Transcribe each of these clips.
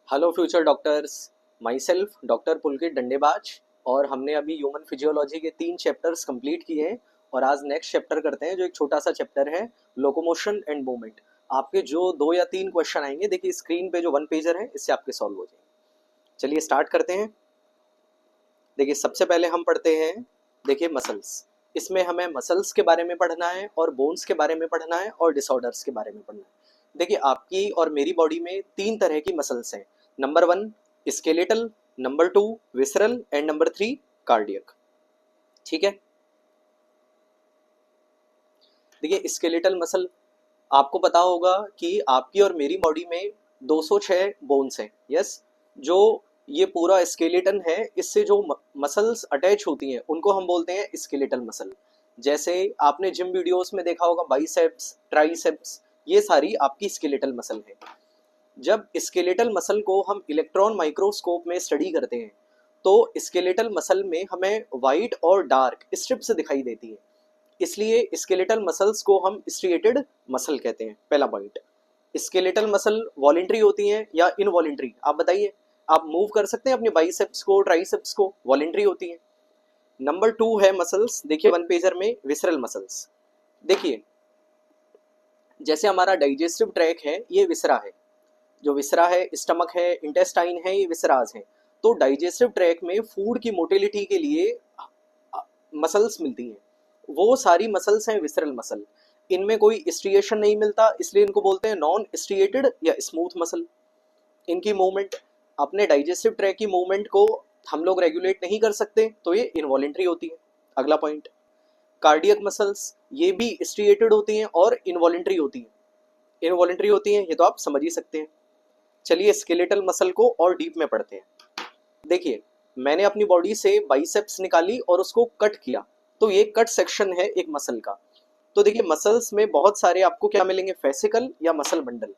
Hello future doctors. Myself doctor Pulkit Dandebaj. और हमने अभी ह्यूमन फिजियोलॉजी के 3 चैप्टर्स कंप्लीट किए हैं और आज नेक्स्ट चैप्टर करते हैं जो एक छोटा सा चैप्टर है, लोकोमोशन एंड मूवमेंट। आपके जो 2 या 3 क्वेश्चन आएंगे, देखिए स्क्रीन पे जो 1 पेजर है इससे आपके सॉल्व हो जाएंगे। चलिए स्टार्ट करते हैं। देखिए सबसे पहले हम पढ़ते हैं, देखिए मसल्स। इसमें हमें मसल्स के बारे में पढ़ना है और बोन्स के बारे में पढ़ना है और डिसऑर्डर्स के बारे में पढ़ना है। देखिए आपकी और मेरी बॉडी में 3 तरह की मसल्स हैं। Number 1 skeletal, number 2 visceral and number 3 cardiac. ठीक है। देखिए स्केलेटल मसल, आपको पता होगा कि आपकी और मेरी बॉडी में 206 बोन्स हैं। यस, जो ये पूरा स्केलेटन है, इससे जो मसल्स अटैच होती हैं उनको हम बोलते हैं स्केलेटल मसल। जैसे आपने जिम वीडियोस में देखा होगा, बाइसेप्स, ट्राइसेप्स, ये सारी आपकी स्केलेटल मसल है। जब स्केलेटल मसल को हम इलेक्ट्रॉन माइक्रोस्कोप में स्टडी करते हैं तो स्केलेटल मसल में हमें वाइट और डार्क स्ट्रिप्स दिखाई देती है, इसलिए स्केलेटल मसल्स को हम स्ट्रिएटेड मसल कहते हैं। पहला पॉइंट, स्केलेटल मसल वॉलेंट्री होती हैं या इनवॉलेंट्री, आप बताइए। आप मूव कर सकते हैं अपने बाइसेप्स को, ट्राइसेप्स को, वॉलेंट्री होती हैं। नंबर 2 है मसल्स, देखिए 1 पेजर में विसरल मसल्स। देखिए जैसे हमारा डाइजेस्टिव ट्रैक है, ये विसरा है। जो विसरा है, स्टमक है, इंटेस्टाइन है, ये विसराज है। तो डाइजेस्टिव ट्रैक में फूड की मोटिलिटी के लिए मसल्स मिलती हैं, वो सारी मसल्स हैं विसरल मसल। इनमें कोई स्ट्रिएशन नहीं मिलता, इसलिए इनको बोलते हैं नॉन स्ट्रिएटेड या स्मूथ मसल। इनकी मूवमेंट, अपने डाइजेस्टिव ट्रैक की मूवमेंट को हम लोग रेगुलेट नहीं कर सकते, तो ये इनवॉलेंट्री होती है। अगला पॉइंट, कार्डियक मसल्स, ये भी स्ट्रिएटेड होती हैं और इनवॉलेंट्री होती हैं। इनवॉलेंट्री होती हैं, ये तो आप समझ ही सकते हैं। चलिए स्केलेटल मसल को और डीप में पढ़ते हैं। देखिए मैंने अपनी बॉडी से बाइसेप्स निकाली और उसको कट किया, तो ये कट सेक्शन है एक मसल का। तो देखिए मसल्स में बहुत सारे आपको क्या मिलेंगे, फेसिकल या मसल बंडल।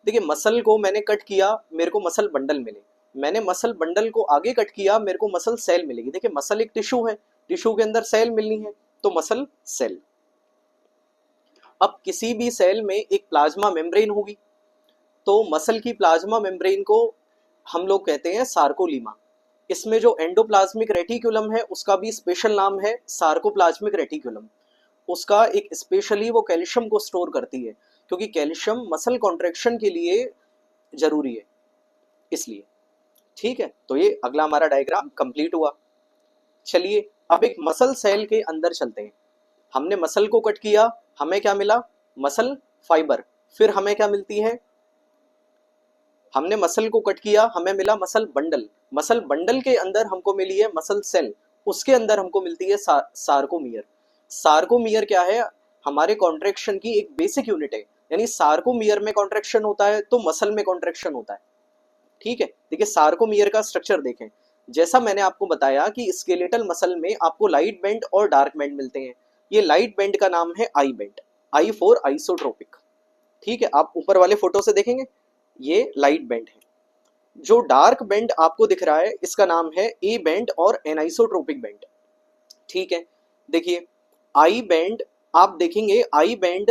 देखिए मसल को मैंने कट किया, मेरे को मसल बंडल मिले। मैंने मसल बंडल को आगे कट किया, मेरे को मसल सेल मिलेगी। देखिए मसल एक टिश्यू है, टिश्यू के अंदर सेल मिलनी है, तो मसल सेल। अब किसी भी सेल में एक प्लाज्मा मेम्ब्रेन होगी, तो मसल की प्लाज्मा मेम्ब्रेन को हम लोग कहते हैं सार्कोलीमा। इसमें जो एंडोप्लाज्मिक रेटिकुलम है उसका भी स्पेशल नाम है सार्कोप्लाज्मिक रेटिकुलम। उसका एक स्पेशली वो कैल्शियम को स्टोर करती है, क्योंकि कैल्शियम मसल कॉन्ट्रेक्शन के लिए जरूरी है, इसलिए। ठीक है, तो ये अगला हमारा डायग्राम कंप्लीट हुआ। चलिए अब एक मसल सेल के अंदर चलते हैं। हमने मसल को कट किया, हमें क्या मिला, मसल फाइबर। फिर हमें क्या मिलती है, हमने मसल को कट किया, हमें मिला मसल बंडल। मसल बंडल के अंदर हमको मिली है मसल सेल, उसके अंदर हमको मिलती है सार्कोमियर। सार्कोमियर क्या है, हमारे कॉन्ट्रेक्शन की एक बेसिक यूनिट है। यानी सार्कोमियर में कॉन्ट्रेक्शन होता है तो मसल में कॉन्ट्रेक्शन होता है। ठीक है, देखिए सार्कोमियर का स्ट्रक्चर देखें। जैसा मैंने आपको बताया कि स्केलेटल मसल में आपको लाइट बैंड और डार्क बैंड मिलते हैं। ये लाइट बैंड का नाम है I band, I for isotropic. ठीक है, आप ऊपर वाले फोटो से देखेंगे, ये लाइट बैंड है। जो डार्क बैंड आपको दिख रहा है इसका नाम है ए बैंड और एनाइसोट्रोपिक बैंड। ठीक है, देखिए आई बैंड, आप देखेंगे आई बैंड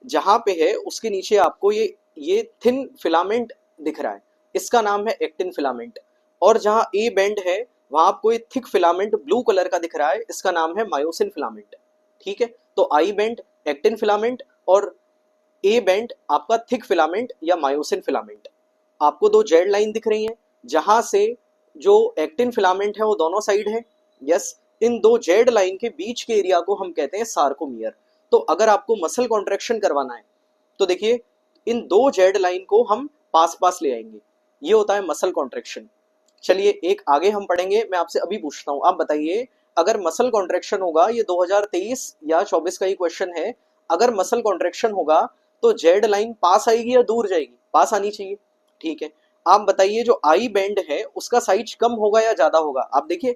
जहां पे है उसके नीचे आपको ये थिन फिलामेंट दिख रहा है, इसका नाम है एक्टिन फिलामेंट। और जहां ए बैंड है वहां आपको ये थिक फिलामेंट ब्लू कलर का दिख रहा है, इसका नाम है मायोसिन फिलामेंट। ठीक है, तो आई बैंड एक्टिन फिलामेंट और ए बैंड आपका थिक फिलामेंट या मायोसिन फिलामेंट। आपको 2 जेड लाइन दिख रही हैं, जहां से जो एक्टिन फिलामेंट है वो दोनों साइड है। यस, इन 2 जेड लाइन के बीच के एरिया को हम कहते हैं सार्कोमियर। तो अगर आपको मसल कॉन्ट्रेक्शन करवाना है तो देखिए इन 2 जेड लाइन को हम पास पास ले आएंगे, ये होता है मसल कॉन्ट्रेक्शन। चलिए एक आगे हम पढ़ेंगे, मैं आपसे अभी पूछता हूँ, आप बताइए अगर मसल कॉन्ट्रेक्शन होगा, ये 2023 या 24 का ही क्वेश्चन है, अगर मसल कॉन्ट्रेक्शन होगा तो जेड लाइन पास आएगी या दूर जाएगी, पास आनी चाहिए। ठीक है, आप बताइए जो आई बैंड है उसका साइज कम होगा या ज्यादा होगा। आप देखिए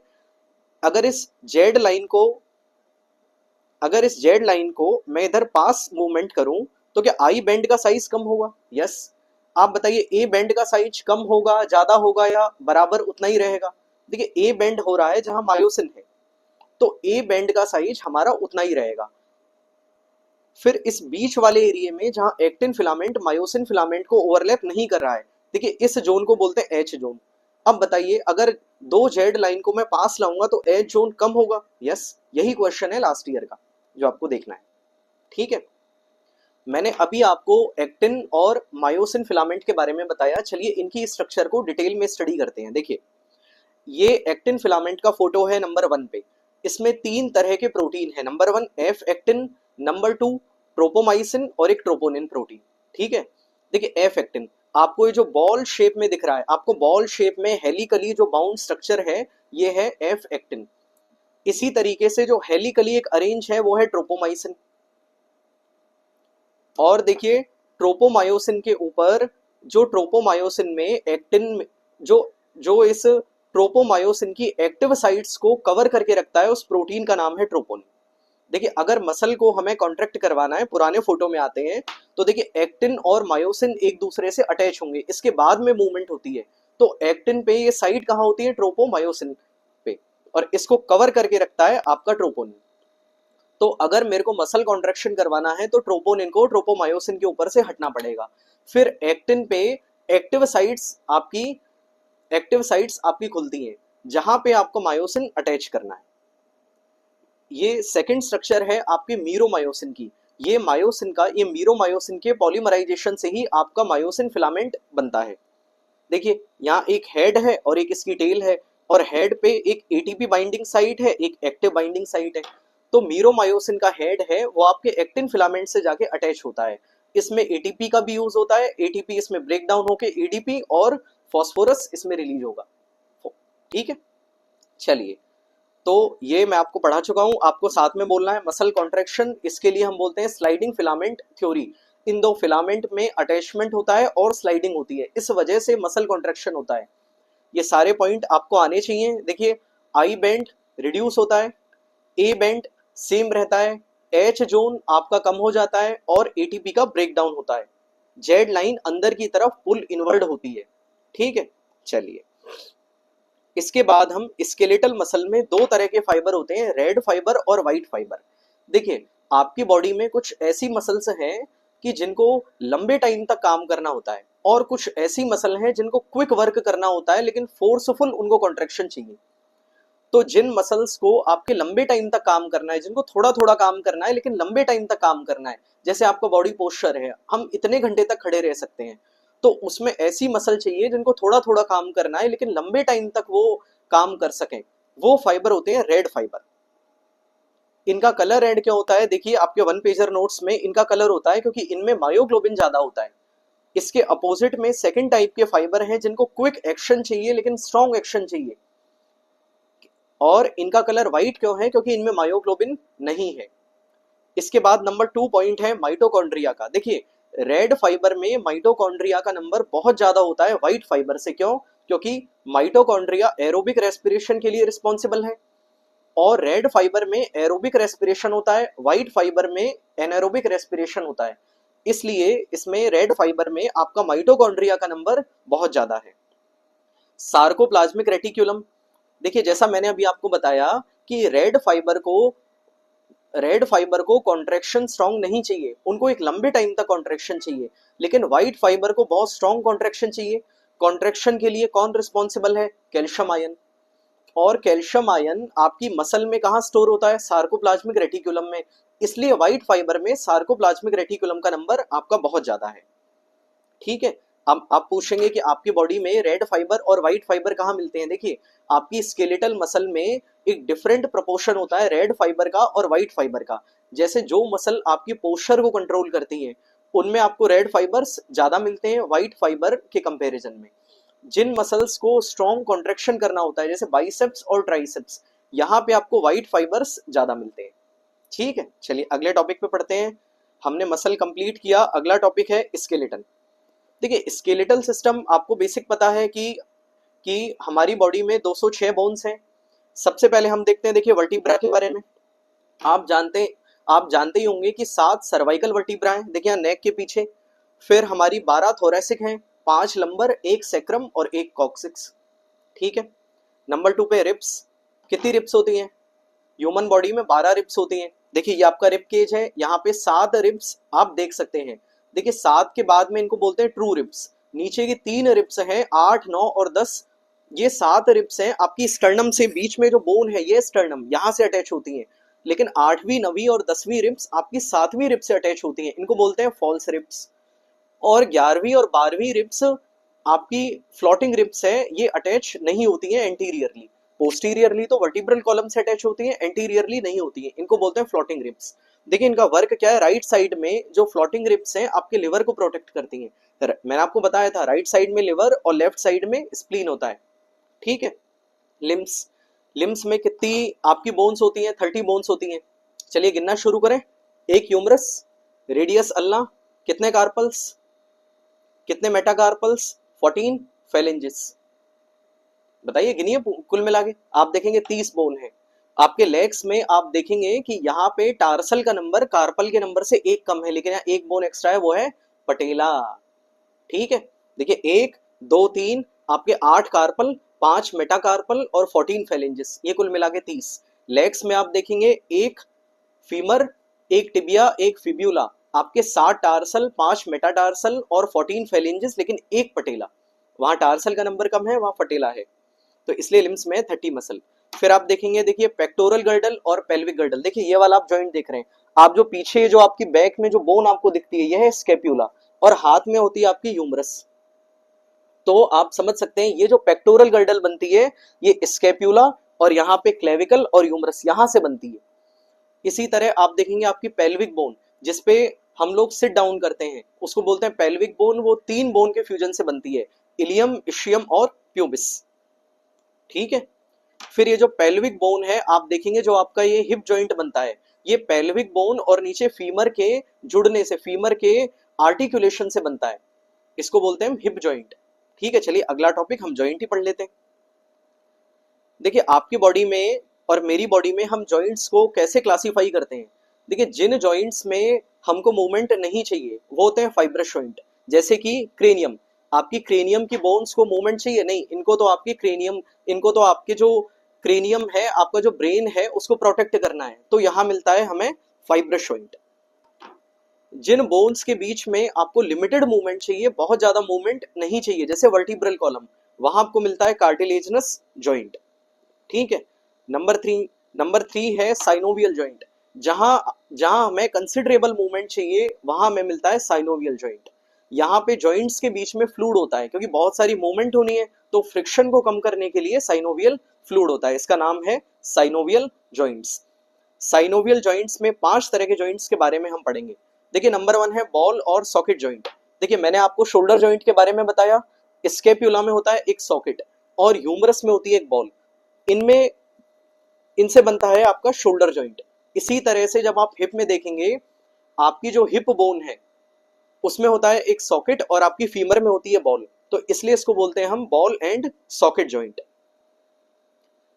अगर इस जेड लाइन को अगर इस जेड लाइन को मैं इधर पास मूवमेंट करूं तो क्या आई बैंड का साइज कम होगा। यस, आप बताइए ए बैंड का साइज कम होगा, ज्यादा होगा या बराबर उतना ही रहेगा। देखिए ए बैंड हो रहा है जहां मायोसिन है, तो ए बैंड का साइज हमारा उतना ही रहेगा। फिर इस बीच वाले एरिया में जहां एक्टिन फिलामेंट मायोसिन फिलामेंट को ओवरलैप नहीं कर रहा है, देखिए इस जोन को बोलते हैं एच जोन। अब बताइए अगर दो जेड लाइन को मैं पास लाऊंगा तो एच जोन कम होगा। यस, यही क्वेश्चन है लास्ट ईयर का जो आपको देखना है। ठीक है, मैंने अभी आपको एक्टिन और मायोसिन फिलामेंट के बारे में बताया। चलिए इनकी स्ट्रक्चर को डिटेल में स्टडी करते हैं। देखिए ये एक्टिन फिलामेंट का फोटो है नंबर 1 पे। इसमें 3 तरह के प्रोटीन है। नंबर 1 एफ एक्टिन, नंबर 2 ट्रोपोमाइसिन और एक ट्रोपोनिन प्रोटीन। ठीक है, देखिए एफ एक्टिन आपको ये जो बॉल शेप में दिख रहा है, आपको बॉल शेप में हेलिकली जो बाउंड स्ट्रक्चर है ये है एफ एक्टिन। इसी तरीके से जो हेलिकली एक अरेंज है वो है ट्रोपोमाइसिन। और देखिए ट्रोपोमायोसिन के ऊपर जो ट्रोपोमायोसिन में एक्टिन जो जो इस ट्रोपोमायोसिन की एक्टिव साइट्स को कवर करके रखता है उस प्रोटीन का नाम है ट्रोपोन। देखिए अगर मसल को हमें कॉन्ट्रैक्ट करवाना है, पुराने फोटो में आते हैं तो देखिए एक्टिन और मायोसिन एक दूसरे से अटैच होंगे, इसके बाद में मूवमेंट होती है। तो एक्टिन पे ये साइट कहाँ होती है? ट्रोपोमायोसिन पे, और इसको कवर करके रखता है आपका ट्रोपोनिन। तो अगर मेरे को मसल कॉन्ट्रैक्शन करवाना है तो ट्रोपोनिन को ट्रोपोमायोसिन के ऊपर से हटना पड़ेगा। फिर एक्टिन पे एक्टिव साइट्स आपकी खुलती हैं जहां पे आपको मायोसिन अटैच करना है। ये सेकंड स्ट्रक्चर है आपके मीरोमायोसिन की। ये मीरोमायोसिन के पॉलीमराइजेशन से ही आपका मायोसिन फिलामेंट बनता है। देखिए यहाँ एक हेड है और एक इसकी टेल है, और हेड पे एक एटीपी बाइंडिंग साइट है, एक एक्टिव बाइंडिंग साइट है। तो मीरोमायोसिन का हेड है वो आपके एक्टिन फिलामेंट से जाके अटैच होता है। इसमें एटीपी का भी यूज होता है। एटीपी इसमें ब्रेक डाउन होके एडीपी और फॉस्फोरस इसमें रिलीज होगा। ठीक है, चलिए तो ये मैं आपको पढ़ा चुका हूं, आपको साथ में बोलना है मसल कॉन्ट्रैक्शन। इसके लिए हम बोलते हैं स्लाइडिंग फिलामेंट थ्योरी। इन दो फिलामेंट में अटैचमेंट होता है और स्लाइडिंग होती है, इस वजह से मसल कॉन्ट्रैक्शन होता है। ये सारे पॉइंट आपको आने चाहिए। देखिए आई बेंड रिड्यूस होता है, ए बेंड सेम रहता है, एच जोन आपका कम हो जाता है और एटीपी का ब्रेक डाउन होता है। जेड लाइन अंदर की तरफ पुल इनवर्ड होती है। ठीक है, चलिए इसके बाद हम स्केलेटल मसल में दो तरह के फाइबर होते हैं, रेड फाइबर और व्हाइट फाइबर। देखिए आपकी बॉडी में कुछ ऐसी मसल्स हैं कि जिनको लंबे टाइम तक काम करना होता है, और कुछ ऐसी मसल हैं जिनको क्विक वर्क करना होता है लेकिन फोर्सफुल उनको कॉन्ट्रैक्शन चाहिए। तो जिन मसल्स को आपके लंबे टाइम तक काम करना है, जिनको थोड़ा थोड़ा काम करना है लेकिन लंबे टाइम तक काम करना है, जैसे आपका बॉडी पोस्चर है, हम इतने घंटे तक खड़े रह सकते हैं, तो उसमें ऐसी मसल चाहिए जिनको थोड़ा थोड़ा काम करना है लेकिन लंबे टाइम तक वो काम कर सकें। वो फाइबर होते हैं रेड फाइबर। इनका कलर रेड क्यों होता है? देखिए आपके 1 पेजर नोट्स में इनका कलर होता है क्योंकि इनमें मायोग्लोबिन ज्यादा होता है। इसके अपोजिट में सेकंड टाइप के फाइबर हैं जिनको क्विक एक्शन चाहिए लेकिन स्ट्रॉन्ग एक्शन चाहिए। और इनका कलर व्हाइट क्यों है? क्योंकि इनमें मायोग्लोबिन नहीं है। इसके बाद नंबर 2 पॉइंट है माइटोकॉन्ड्रिया का। देखिए रेड फाइबर में माइटोकॉन्ड्रिया का नंबर बहुत ज्यादा होता है व्हाइट फाइबर से। क्यों? क्योंकि माइटोकॉन्ड्रिया एरोबिक रेस्पिरेशन के लिए रिस्पॉन्सिबल है, और रेड फाइबर में एरोबिक रेस्पिरेशन होता है, व्हाइट फाइबर में एनारोबिक रेस्पिरेशन होता है। इसलिए इसमें रेड फाइबर में आपका माइटोकॉन्ड्रिया का नंबर बहुत ज्यादा है। सार्कोप्लाज्मिक रेटिक्यूलम, देखिए जैसा मैंने अभी आपको बताया कि रेड फाइबर को कॉन्ट्रैक्शन स्ट्रॉन्ग नहीं चाहिए, उनको एक लंबे टाइम तक कॉन्ट्रैक्शन चाहिए, लेकिन व्हाइट फाइबर को बहुत स्ट्रॉन्ग कॉन्ट्रैक्शन चाहिए। कॉन्ट्रैक्शन के लिए कौन रिस्पॉन्सिबल है? Calcium ion. और कैल्शियम आयन आपकी मसल में कहाँ स्टोर होता है? सार्कोप्लाज्मिक रेटिक्यूलम में। इसलिए व्हाइट फाइबर में सार्कोप्लाज्मिक रेटिक्यूलम का नंबर आपका बहुत ज्यादा है। ठीक है, अब आप पूछेंगे कि आपकी बॉडी में रेड फाइबर और व्हाइट फाइबर कहाँ मिलते हैं? देखिए आपकी स्केलेटल मसल में एक डिफरेंट प्रोपोर्शन होता है रेड फाइबर का और व्हाइट फाइबर का। जैसे जो मसल आपकी पोस्चर को कंट्रोल करती है उनमें आपको रेड फाइबर्स ज्यादा मिलते हैं व्हाइट फाइबर के कंपैरिजन में। जिन मसल्स को स्ट्रॉन्ग कॉन्ट्रैक्शन करना होता है जैसे बाइसेप्स और ट्राइसेप्स, यहाँ पे आपको व्हाइट फाइबर्स ज्यादा मिलते हैं। ठीक है, चलिए अगले टॉपिक पे पढ़ते हैं। हमने मसल कंप्लीट किया, अगला टॉपिक है स्केलेटन। देखिए स्केलेटल सिस्टम आपको बेसिक पता है कि हमारी बॉडी में 206 बोन्स हैं। सबसे पहले हम देखते हैं, देखिए वर्टिब्रा के बारे में। आप जानते ही होंगे कि 7 सर्वाइकल वर्टिब्रा हैं, देखिए यहाँ नेक के पीछे। फिर हमारी 12 थोरेसिक हैं, 5 लंबर, 1 सैक्रम और 1 कॉक्सिक्स। ठीक है, नंबर 2 पे रिब्स। कितनी रिब्स होती हैं? ह्यूमन बॉडी में 12 रिब्स होती हैं। देखिए ये आपका रिब केज है, यहाँ पे 7 रिब्स आप देख सकते हैं। देखिए 7 के बाद में इनको बोलते हैं ट्रू रिब्स। नीचे की 3 रिब्स हैं, 8, 9 और 10, ये 7 रिब्स हैं आपकी स्टर्नम से, बीच में जो बोन है ये स्टर्नम यहाँ से अटैच होती है। लेकिन 8वीं 9वीं और 10वीं रिब्स आपकी 7वीं रिब्स से अटैच होती हैं, इनको बोलते हैं फॉल्स रिब्स। और 11वीं और 12वीं रिब्स आपकी फ्लोटिंग रिब्स है, ये अटैच नहीं होती हैं एंटीरियरली। पोस्टीरियरली तो वर्टिब्रल कॉलम से अटैच होती हैं, एंटीरियरली नहीं होती हैं, इनको बोलते हैं फ्लोटिंग रिब्स। देखिए इनका वर्क क्या है, राइट साइड में जो फ्लोटिंग रिब्स हैं आपके लिवर को प्रोटेक्ट करती हैं। मैंने आपको बताया था राइट साइड में लिवर और लेफ्ट साइड में स्प्लीन होता है, ठीक है। लिम्स, लिम्स में कितनी आपकी बोन्स होती हैं, 30 बोन्स होती हैं। चलिए गिनना शुरू करें। एक ह्यूमरस, रेडियस अल्ना, कितने कार्पल्स, कितने मेटाकार्पल्स, 14 फेलेंजिस। बताइए गिनिए कुल मिला के। आप देखेंगे 30 बोन है। आपके लेग्स में आप देखेंगे कि यहाँ पे टार्सल का नंबर कार्पल के नंबर से एक कम है, लेकिन यहाँ एक बोन एक्स्ट्रा है, वो है पटेला, ठीक है। देखिए 1, 2, 3 आपके 8 कार्पल, 5 मेटाकार्पल और 14 फेलेंजिस, ये कुल मिला के 30। लेग्स में आप देखेंगे एक फीमर, एक टिबिया, एक फिब्यूला, आपके 7 टार्सल, 5 मेटाटार्सल और 14 फेलेंजिस, लेकिन एक पटेला। वहां टार्सल का नंबर कम है, वहां पटेला है, तो इसलिए लिम्स में 30 मसल। फिर आप देखेंगे, देखिए पेक्टोरल गर्डल और पेल्विक गर्डल। देखिए ये वाला आप जॉइंट देख रहे हैं, आप जो पीछे जो आपकी बैक में जो बोन आपको दिखती है यह है स्केप्यूला, और हाथ में होती है आपकी ह्यूमरस। तो आप समझ सकते हैं ये जो पेक्टोरल गर्डल बनती है ये स्केप्यूला और यहाँ पे क्लेविकल और ह्यूमरस यहाँ से बनती है। इसी तरह आप देखेंगे आपकी पेल्विक बोन, जिसपे हम लोग सिट डाउन करते हैं, उसको बोलते हैं पेल्विक बोन। वो 3 बोन के फ्यूजन से बनती है, इलियम, इशियम और प्यूबिस, ठीक है। फिर ये जो पेल्विक बोन है आप देखेंगे, जो आपका ये हिप जॉइंट बनता है, ये पेल्विक बोन और नीचे फीमर के जुड़ने से, फीमर के आर्टिकुलेशन से बनता है, इसको बोलते हैं हिप जॉइंट, ठीक है। चलिए अगला टॉपिक हम जॉइंट ही पढ़ लेते हैं। देखिए आपकी बॉडी में और मेरी बॉडी में हम जॉइंट्स को कैसे क्लासिफाई करते हैं। देखिए जिन जॉइंट्स में हमको मूवमेंट नहीं चाहिए वो होते हैं फाइब्रस जॉइंट, जैसे कि क्रेनियम। आपकी क्रेनियम की बोन्स को मूवमेंट चाहिए नहीं, इनको तो आपकी क्रेनियम, इनको तो आपके जो क्रेनियम है, आपका जो ब्रेन है, उसको प्रोटेक्ट करना है, तो यहाँ मिलता है हमें फाइब्रस जॉइंट। जिन बोन्स के बीच में आपको लिमिटेड मूवमेंट चाहिए, बहुत ज्यादा मूवमेंट नहीं चाहिए, जैसे वर्टिब्रल कॉलम, वहां आपको मिलता है कार्टिलेजनस जॉइंट, ठीक है। नंबर थ्री है साइनोवियल जॉइंट। जहां जहां हमें कंसिडरेबल मूवमेंट चाहिए वहां हमें मिलता है साइनोवियल जॉइंट। यहाँ पे जॉइंट्स के बीच में फ्लूइड होता है, क्योंकि बहुत सारी मूवमेंट होनी है, तो फ्रिक्शन को कम करने के लिए साइनोवियल फ्लूइड होता है, इसका नाम है साइनोवियल जॉइंट्स। साइनोवियल जॉइंट्स में 5 तरह के जॉइंट्स के बारे में हम पढ़ेंगे। देखिए नंबर 1 है बॉल और सॉकेट जॉइंट। देखिए मैंने आपको शोल्डर जॉइंट के बारे में बताया, स्केप्यूला में होता है एक सॉकेट और ह्यूमरस में होती है एक बॉल, इनमें इनसे बनता है आपका शोल्डर जॉइंट। इसी तरह से जब आप हिप में देखेंगे, आपकी जो हिप बोन है उसमें होता है एक सॉकेट और आपकी फीमर में होती है बॉल, तो इसलिए इसको बोलते हैं हम ball and socket joint.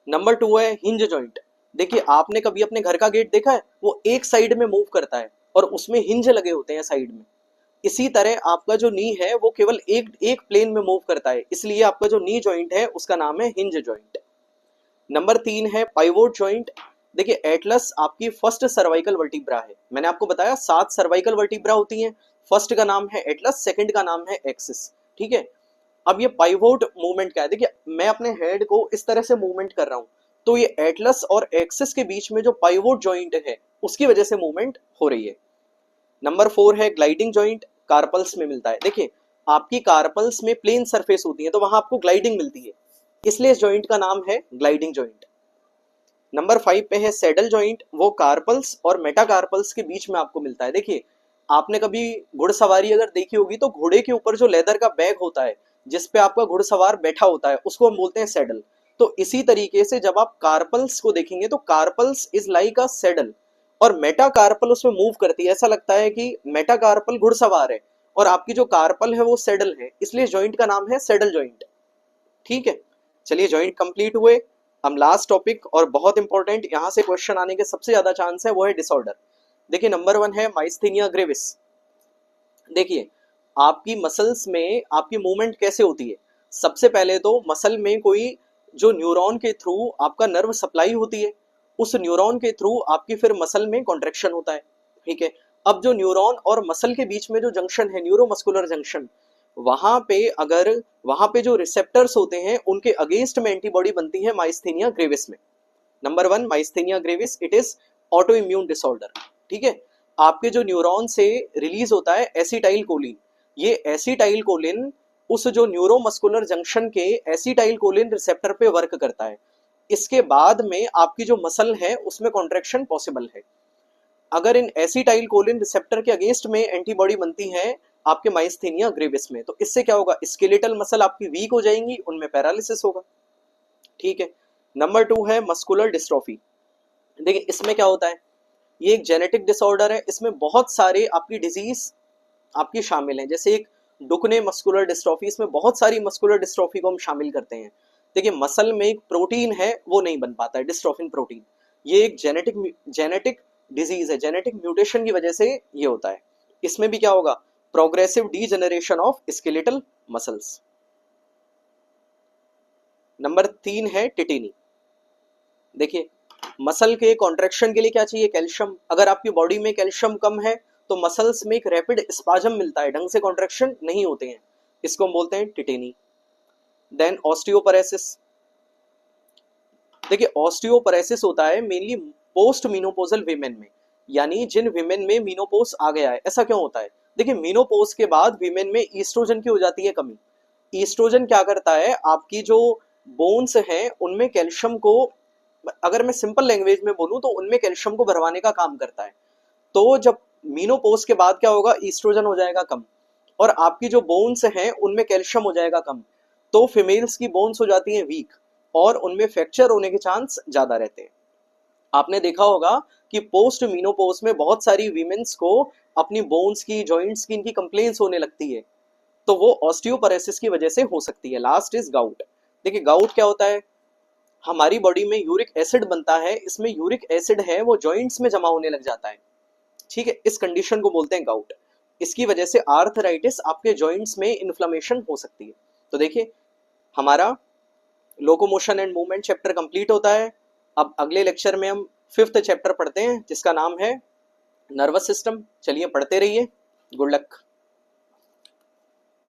Number 2 है हिंज जॉइंट। देखिए आपने कभी अपने घर का गेट देखा है, वो एक साइड में मूव करता है और उसमें हिंज लगे होते हैं साइड में। इसी तरह आपका जो नी है वो केवल एक प्लेन में मूव करता है, इसलिए आपका जो नी जॉइंट है उसका नाम है हिंज जॉइंट। नंबर 3 है पाइवोट जॉइंट। देखिए एटलस आपकी फर्स्ट सर्वाइकल वर्टिब्रा है, मैंने आपको बताया 7 सर्वाइकल वर्टिब्रा होती हैं, फर्स्ट का नाम है एटलस, सेकंड का नाम है एक्सिस, ठीक है। अब ये पाइवोट मूवमेंट क्या है, देखिए मैं अपने हेड को इस तरह से मूवमेंट कर रहा हूं, तो ये एटलस और एक्सिस के बीच में जो पाइवोट जॉइंट है उसकी वजह से मूवमेंट हो रही है। नंबर 4 है ग्लाइडिंग जॉइंट, कार्पल्स में मिलता है। देखिए आपकी कार्पल्स में प्लेन सरफेस होती है, तो वहां आपको ग्लाइडिंग मिलती है, इसलिए इस जॉइंट का नाम है ग्लाइडिंग जॉइंट। नंबर 5 पे है सैडल जॉइंट, वो कार्पल्स और मेटाकार्पल्स के बीच में आपको मिलता है। देखिए आपने कभी घुड़सवारी अगर देखी होगी, तो घोड़े के ऊपर जो लेदर का बैग होता है जिसपे आपका घुड़सवार बैठा होता है, उसको हम बोलते हैं सैडल। तो इसी तरीके से जब आप कार्पल्स को देखेंगे तो carpals is like a saddle, और मेटाकार्पल उसमें मूव करती है, ऐसा लगता है कि मेटाकार्पल घुड़सवार है और आपकी जो कार्पल है वो सैडल है, इसलिए जॉइंट का नाम है सैडल जॉइंट, ठीक है। चलिए जॉइंट कंप्लीट हुए। हम लास्ट टॉपिक और बहुत इंपॉर्टेंट, यहां से क्वेश्चन आने के सबसे ज्यादा चांस है, वो है डिसऑर्डर। देखिए नंबर 1 है माइस्थेनिया ग्रेविस। देखिए आपकी मसल्स में आपकी मूवमेंट कैसे होती है। सबसे पहले तो मसल में कोई जो न्यूरॉन के थ्रू आपका नर्व सप्लाई होती है, उस न्यूरॉन के थ्रू आपकी फिर मसल में कॉन्ट्रैक्शन होता है, ठीक है। अब जो न्यूरॉन और मसल के बीच में जो जंक्शन है, न्यूरोमस्कुलर जंक्शन, वहां पे जो रिसेप्टर्स होते हैं उनके अगेंस्ट में एंटीबॉडी बनती है माइस्थेनिया ग्रेविस में। Number 1 myasthenia gravis, it is auto immune disorder. ठीक है, आपके जो न्यूरॉन से रिलीज होता है एसिटाइल कोलिन, ये एसिटाइल कोलिन उस जो न्यूरोमस्कुलर जंक्शन के एसिटाइल कोलिन रिसेप्टर पे वर्क करता है। इसके बाद में आपकी जो मसल है उसमें कॉन्ट्रैक्शन पॉसिबल है। अगर इन एसिटाइल कोलिन रिसेप्टर के अगेंस्ट में एंटीबॉडी बनती है आपके माइस्थेनिया ग्रेविस में, तो इससे क्या होगा, स्केलेटल मसल आपकी वीक हो जाएंगी, उनमें पैरालिसिस होगा। ठीक है, नंबर 2 है मस्कुलर डिस्ट्रॉफी। देखिए इसमें क्या होता है, ये एक जेनेटिक डिसऑर्डर है, इसमें बहुत सारे आपकी डिजीज आपकी शामिल हैं, जैसे एक डुकने मस्कुलर डिस्ट्रॉफी, इसमें बहुत सारी मस्कुलर डिस्ट्रॉफी को हम शामिल करते हैं। देखिए मसल में एक प्रोटीन है वो नहीं बन पाता है, डिस्ट्रोफिन प्रोटीन, ये एक जेनेटिक डिजीज है, जेनेटिक म्यूटेशन की वजह से ये होता है। इसमें भी क्या होगा, progressive degeneration of skeletal muscles. Number 3 है टिटेनी। देखिए मसल के कॉन्ट्रैक्शन के लिए क्या चाहिए, कैल्शियम। अगर आपकी बॉडी में कैल्शियम कम है तो मसल्स में एक रैपिड स्पाजम मिलता है, ढंग से कॉन्ट्रैक्शन नहीं होते हैं, इसको हम बोलते हैं टिटेनी। देन ऑस्टियोपरेसिस। देखिए ऑस्टियोपरेसिस होता है मेनली पोस्ट मीनोपोजल वीमेन में, यानी जिन वीमेन में मीनोपोज आ गया है। ऐसा क्यों होता है, देखिए मीनोपोज के बाद वीमेन में ईस्ट्रोजन की हो जाती है कमी। ईस्ट्रोजन क्या करता है, आपकी जो बोन्स हैं उनमें कैल्शियम को, अगर मैं सिंपल लैंग्वेज में बोलूं तो उनमें कैल्शियम को भरवाने का काम करता है। तो जब मीनोपोज के बाद क्या होगा, ईस्ट्रोजन हो जाएगा कम और आपकी जो बोन्स हैं उनमें कैल्शियम हो जाएगा कम, तो फीमेल्स की बोन्स हो जाती हैं वीक और उनमें फ्रैक्चर होने के चांस ज्यादा रहते हैं। आपने देखा होगा कि पोस्ट मीनोपोज में बहुत सारी वीमेंस को अपनी बोन्स की, जॉइंट्स की, इनकी कंप्लेंट्स होने लगती है, तो वो ऑस्टियोपरेसिस की वजह से हो सकती है। Last is gout. देखिए गाउट क्या होता है, हमारी बॉडी में यूरिक एसिड बनता है, इसमें यूरिक एसिड है वो जॉइंट्स में जमा होने लग जाता है। ठीक है, इस कंडीशन को बोलते हैं गाउट। इसकी वजह से आर्थराइटिस, आपके जॉइंट्स में इन्फ्लेमेशन हो सकती है। तो देखिए हमारा locomotion and movement chapter complete होता है। अब अगले लेक्चर में हम 5th चैप्टर पढ़ते हैं जिसका नाम है नर्वस सिस्टम। चलिए पढ़ते रहिए, गुड लक।